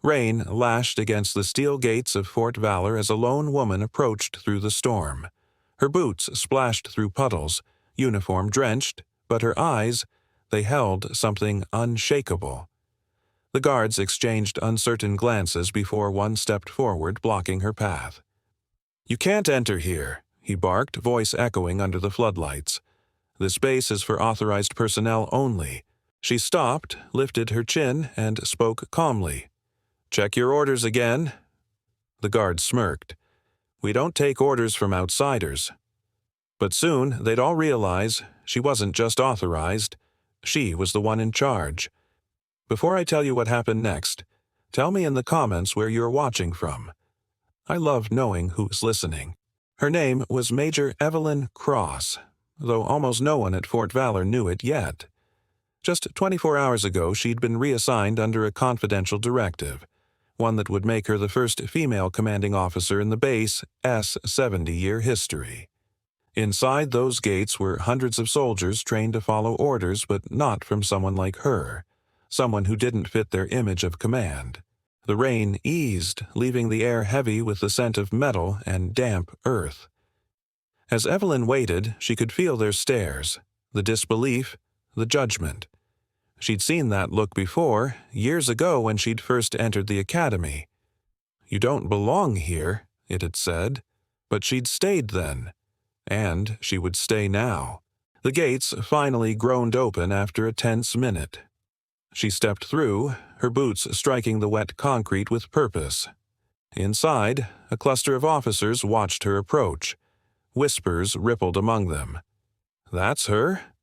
Rain lashed against the steel gates of Fort Valor as a lone woman approached through the storm. Her boots splashed through puddles, uniform drenched, but her eyes, they held something unshakable. The guards exchanged uncertain glances before one stepped forward, blocking her path. "You can't enter here," he barked, voice echoing under the floodlights. "This space is for authorized personnel only." She stopped, lifted her chin, and spoke calmly. "Check your orders again." The guard smirked. "We don't take orders from outsiders." But soon they'd all realize she wasn't just authorized, she was the one in charge. Before I tell you what happened next, tell me in the comments where you're watching from. I love knowing who's listening. Her name was Major Evelyn Cross, though almost no one at Fort Valor knew it yet. Just 24 hours ago, she'd been reassigned under a confidential directive, one that would make her the first female commanding officer in the base's 70-year history. Inside those gates were hundreds of soldiers trained to follow orders, but not from someone like her, someone who didn't fit their image of command. The rain eased, leaving the air heavy with the scent of metal and damp earth. As Evelyn waited, she could feel their stares, the disbelief, the judgment. She'd seen that look before, years ago when she'd first entered the academy. "You don't belong here," it had said, but she'd stayed then. And she would stay now. The gates finally groaned open after a tense minute. She stepped through, her boots striking the wet concrete with purpose. Inside, a cluster of officers watched her approach. Whispers rippled among them. "That's her?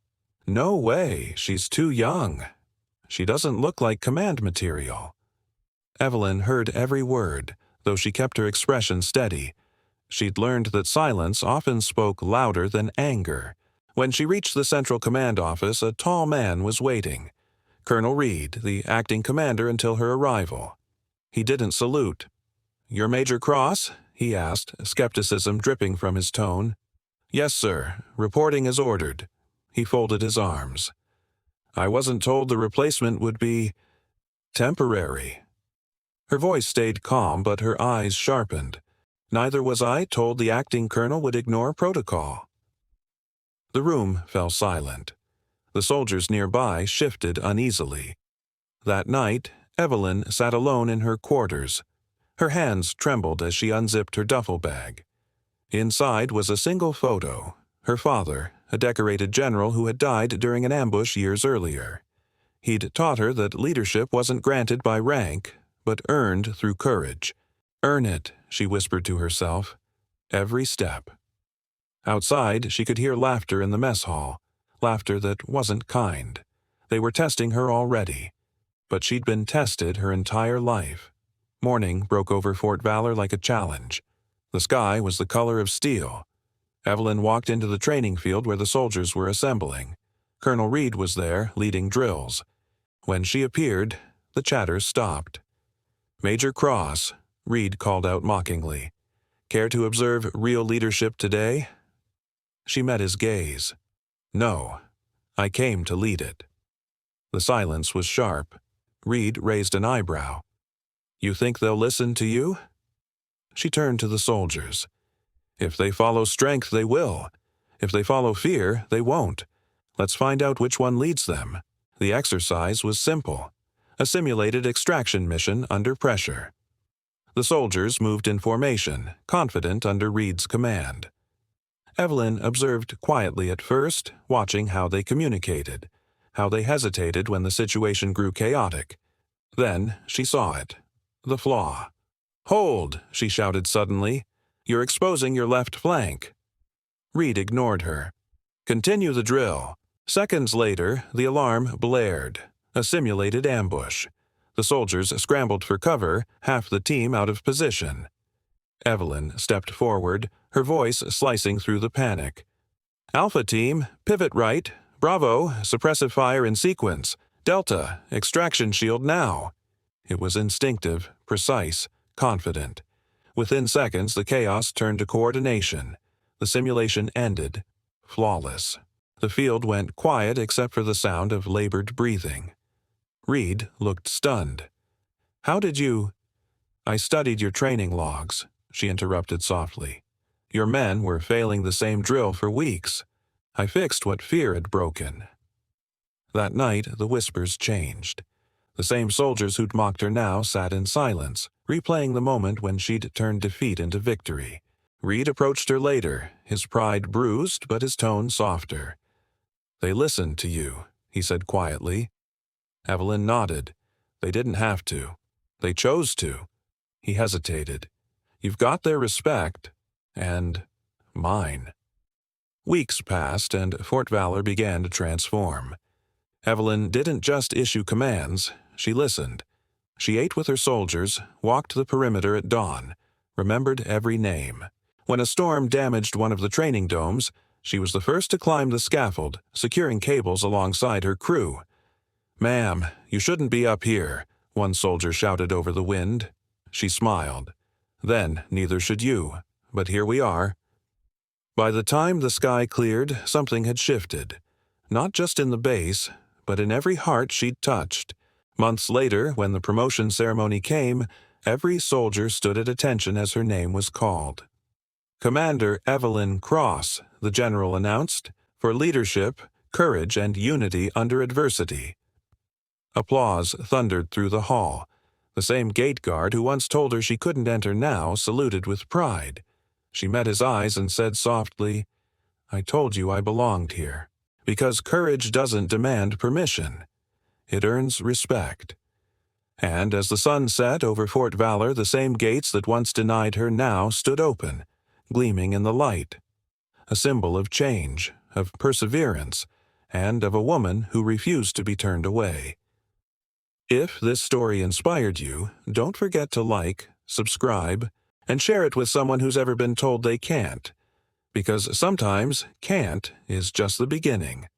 No way, she's too young. She doesn't look like command material." Evelyn heard every word, though she kept her expression steady. She'd learned that silence often spoke louder than anger. When she reached the Central Command office, a tall man was waiting. Colonel Reed, the acting commander until her arrival. He didn't salute. "You're Major Cross?" he asked, skepticism dripping from his tone. "Yes, sir. Reporting as ordered." He folded his arms. "I wasn't told the replacement would be temporary." Her voice stayed calm, but her eyes sharpened. "Neither was I told the acting colonel would ignore protocol." The room fell silent. The soldiers nearby shifted uneasily. That night, Evelyn sat alone in her quarters. Her hands trembled as she unzipped her duffel bag. Inside was a single photo, her father, a decorated general who had died during an ambush years earlier. He'd taught her that leadership wasn't granted by rank, but earned through courage. "Earn it," she whispered to herself. "Every step." Outside, she could hear laughter in the mess hall, laughter that wasn't kind. They were testing her already. But she'd been tested her entire life. Morning broke over Fort Valor like a challenge. The sky was the color of steel. Evelyn walked into the training field where the soldiers were assembling. Colonel Reed was there, leading drills. When she appeared, the chatter stopped. "Major Cross," Reed called out mockingly. "Care to observe real leadership today?" She met his gaze. "No, I came to lead it." The silence was sharp. Reed raised an eyebrow. "You think they'll listen to you?" She turned to the soldiers. "If they follow strength, they will. If they follow fear, they won't. Let's find out which one leads them." The exercise was simple. A simulated extraction mission under pressure. The soldiers moved in formation, confident under Reed's command. Evelyn observed quietly at first, watching how they communicated, how they hesitated when the situation grew chaotic. Then she saw it. The flaw. "Hold!" she shouted suddenly. "You're exposing your left flank." Reed ignored her. "Continue the drill." Seconds later, the alarm blared. A simulated ambush. The soldiers scrambled for cover, half the team out of position. Evelyn stepped forward, her voice slicing through the panic. "Alpha team, pivot right. Bravo, suppressive fire in sequence. Delta, extraction shield now." It was instinctive, precise, confident. Within seconds, the chaos turned to coordination. The simulation ended. Flawless. The field went quiet except for the sound of labored breathing. Reed looked stunned. How did you— I studied your training logs, she interrupted softly. Your men were failing the same drill for weeks. I fixed what fear had broken. That night, the whispers changed. The same soldiers who'd mocked her now sat in silence, replaying the moment when she'd turned defeat into victory. Reed approached her later, his pride bruised but his tone softer. They listened to you, he said quietly. Evelyn nodded. They didn't have to. They chose to. He hesitated. You've got their respect, and mine. Weeks passed, and Fort Valor began to transform. Evelyn didn't just issue commands, she listened. She ate with her soldiers, walked the perimeter at dawn, remembered every name. When a storm damaged one of the training domes, she was the first to climb the scaffold, securing cables alongside her crew. "Ma'am, you shouldn't be up here," one soldier shouted over the wind. She smiled. "Then neither should you, but here we are." By the time the sky cleared, something had shifted. Not just in the base, but in every heart she'd touched. Months later, when the promotion ceremony came, every soldier stood at attention as her name was called. "Commander Evelyn Cross," the general announced, "for leadership, courage, and unity under adversity." Applause thundered through the hall. The same gate guard who once told her she couldn't enter now saluted with pride. She met his eyes and said softly, "I told you I belonged here. Because courage doesn't demand permission. It earns respect." And as the sun set over Fort Valor, the same gates that once denied her now stood open, gleaming in the light. A symbol of change, of perseverance, and of a woman who refused to be turned away. If this story inspired you, don't forget to like, subscribe, and share it with someone who's ever been told they can't. Because sometimes can't is just the beginning.